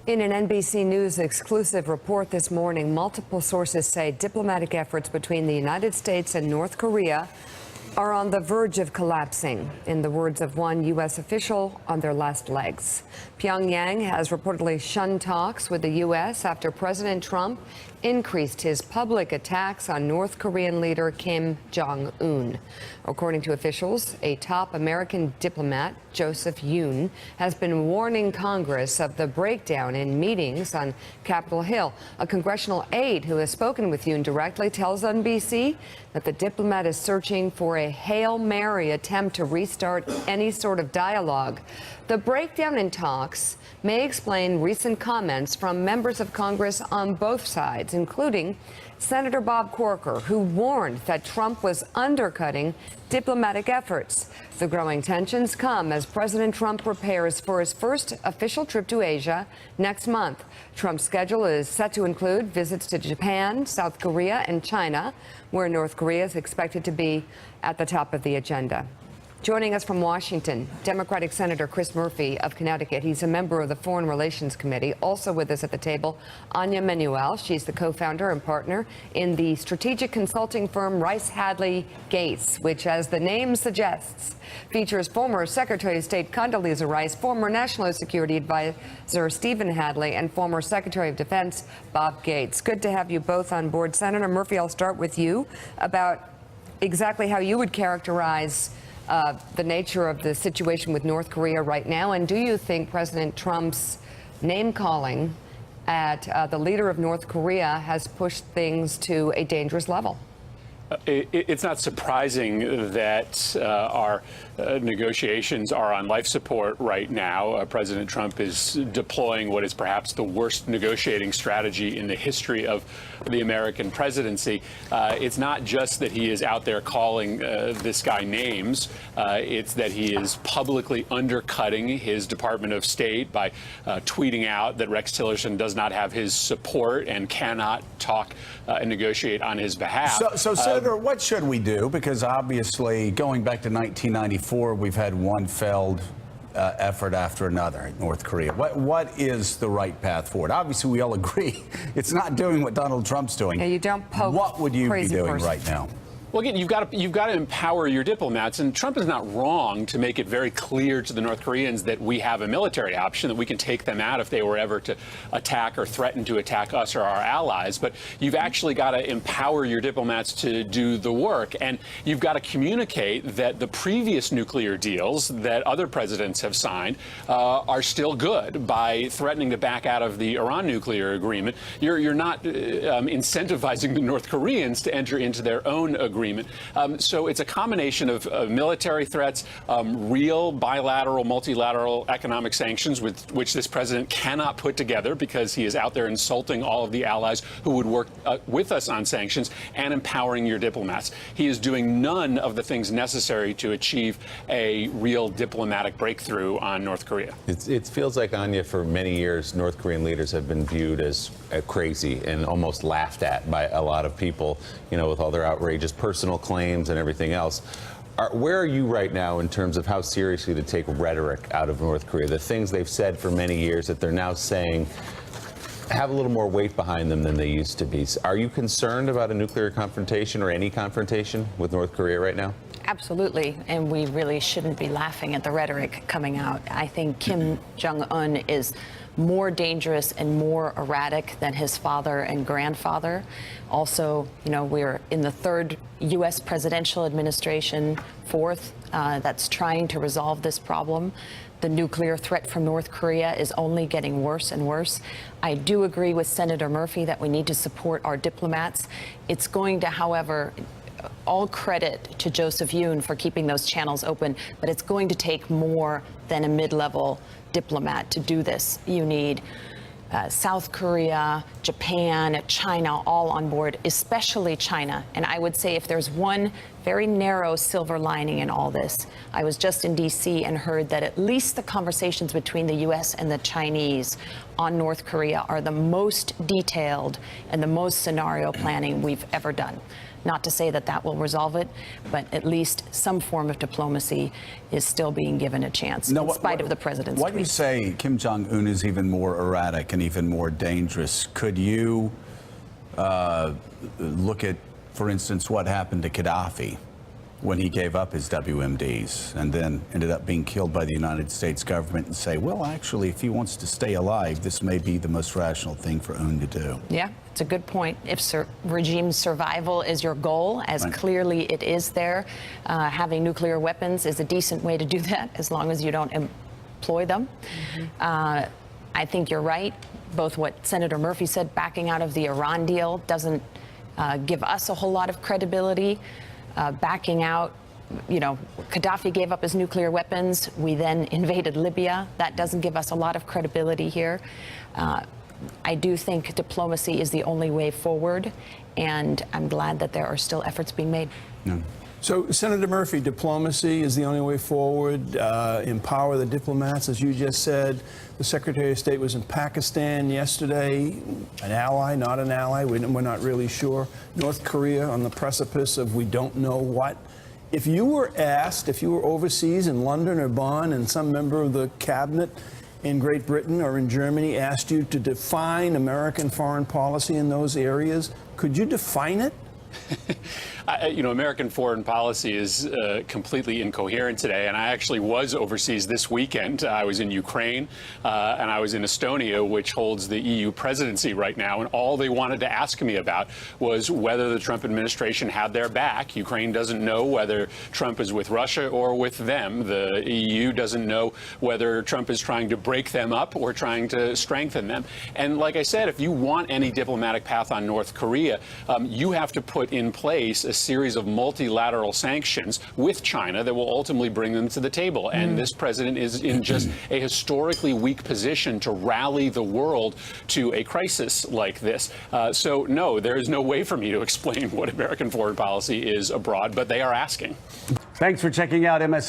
In an NBC News exclusive report this morning, multiple sources say diplomatic efforts between the United States and North Korea are on the verge of collapsing, in the words of one U.S. official, on their last legs. Pyongyang has reportedly shunned talks with the U.S. after President Trump increased his public attacks on North Korean leader Kim Jong-un. According to officials, a top American diplomat, Joseph Yun, has been warning Congress of the breakdown in meetings on Capitol Hill. A congressional aide who has spoken with Yun directly tells NBC that the diplomat is searching for a Hail Mary attempt to restart any sort of dialogue. The breakdown in talks may explain recent comments from members of Congress on both sides, including Senator Bob Corker, who warned that Trump was undercutting diplomatic efforts. The growing tensions come as President Trump prepares for his first official trip to Asia next month. Trump's schedule is set to include visits to Japan, South Korea, and China, where North Korea is expected to be at the top of the agenda. Joining us from Washington, Democratic Senator Chris Murphy of Connecticut. He's a member of the Foreign Relations Committee. Also with us at the table, Anya Manuel. She's the co-founder and partner in the strategic consulting firm Rice Hadley Gates, which, as the name suggests, features former Secretary of State Condoleezza Rice, former National Security Advisor Stephen Hadley, and former Secretary of Defense Bob Gates. Good to have you both on board. Senator Murphy, I'll start with you about exactly how you would characterize the nature of the situation with North Korea right now, and do you think President Trump's name-calling at the leader of North Korea has pushed things to a dangerous level? It's not surprising that our negotiations are on life support right now. President Trump is deploying what is perhaps the worst negotiating strategy in the history of the American presidency. It's not just that he is out there calling this guy names. It's that he is publicly undercutting his Department of State by tweeting out that Rex Tillerson does not have his support and cannot talk and negotiate on his behalf. So Senator, what should we do? Because obviously, going back to 1994, we've had one failed effort after another in North Korea. What is the right path forward? Obviously, we all agree it's not doing what Donald Trump's doing. Yeah, you don't poke what would you be doing person. right now? Well, again, you've got to empower your diplomats, and Trump is not wrong to make it very clear to the North Koreans that we have a military option, that we can take them out if they were ever to attack or threaten to attack us or our allies. But you've actually got to empower your diplomats to do the work, and you've got to communicate that the previous nuclear deals that other presidents have signed are still good. By threatening to back out of the Iran nuclear agreement, you're not incentivizing the North Koreans to enter into their own agreement. So it's a combination of military threats, real bilateral, multilateral economic sanctions, with which this president cannot put together because he is out there insulting all of the allies who would work with us on sanctions, and empowering your diplomats. He is doing none of the things necessary to achieve a real diplomatic breakthrough on North Korea. It feels like, Anya, for many years, North Korean leaders have been viewed as crazy and almost laughed at by a lot of people, you know, with all their outrageous personal claims and everything else. Where are you right now in terms of how seriously to take rhetoric out of North Korea? The things they've said for many years that they're now saying have a little more weight behind them than they used to be. Are you concerned about a nuclear confrontation or any confrontation with North Korea right now? Absolutely, and we really shouldn't be laughing at the rhetoric coming out. I think Kim Jong-un is more dangerous and more erratic than his father and grandfather. Also, you know, we're in the third U.S. presidential administration, fourth, that's trying to resolve this problem. The nuclear threat from North Korea is only getting worse and worse. I do agree with Senator Murphy that we need to support our diplomats. It's going to, however, all credit to Joseph Yun for keeping those channels open, but it's going to take more than a mid-level diplomat to do this. You need South Korea, Japan, China all on board, especially China. And I would say if there's one very narrow silver lining in all this, I was just in D.C. and heard that at least the conversations between the U.S. and the Chinese on North Korea are the most detailed and the most scenario planning we've ever done. Not to say that that will resolve it, but at least some form of diplomacy is still being given a chance, in spite of the president's Why do you tweet. say Kim Jong-un is even more erratic and even more dangerous? Could you look at, for instance, what happened to Gaddafi when he gave up his WMDs and then ended up being killed by the United States government, and say, well, actually, if he wants to stay alive, this may be the most rational thing for Un to do? Yeah, it's a good point. If regime survival is your goal, as clearly it is there, having nuclear weapons is a decent way to do that, as long as you don't employ them. I think you're right. Both what Senator Murphy said, backing out of the Iran deal doesn't give us a whole lot of credibility. Backing out, Gaddafi gave up his nuclear weapons. We then invaded Libya. That doesn't give us a lot of credibility here. I do think diplomacy is the only way forward, and I'm glad that there are still efforts being made. Yeah. So, Senator Murphy, diplomacy is the only way forward. Empower the diplomats, as you just said. The Secretary of State was in Pakistan yesterday. An ally, not an ally, we're not really sure. North Korea on the precipice of we don't know what. If you were asked, if you were overseas in London or Bonn, and some member of the cabinet in Great Britain or in Germany asked you to define American foreign policy in those areas, could you define it? American foreign policy is completely incoherent today. And I actually was overseas this weekend. I was in Ukraine and I was in Estonia, which holds the EU presidency right now. And all they wanted to ask me about was whether the Trump administration had their back. Ukraine doesn't know whether Trump is with Russia or with them. The EU doesn't know whether Trump is trying to break them up or trying to strengthen them. And like I said, if you want any diplomatic path on North Korea, you have to put in place a series of multilateral sanctions with China that will ultimately bring them to the table. And this president is in just a historically weak position to rally the world to a crisis like this. So, no, there is no way for me to explain what American foreign policy is abroad, but they are asking. Thanks for checking out MS.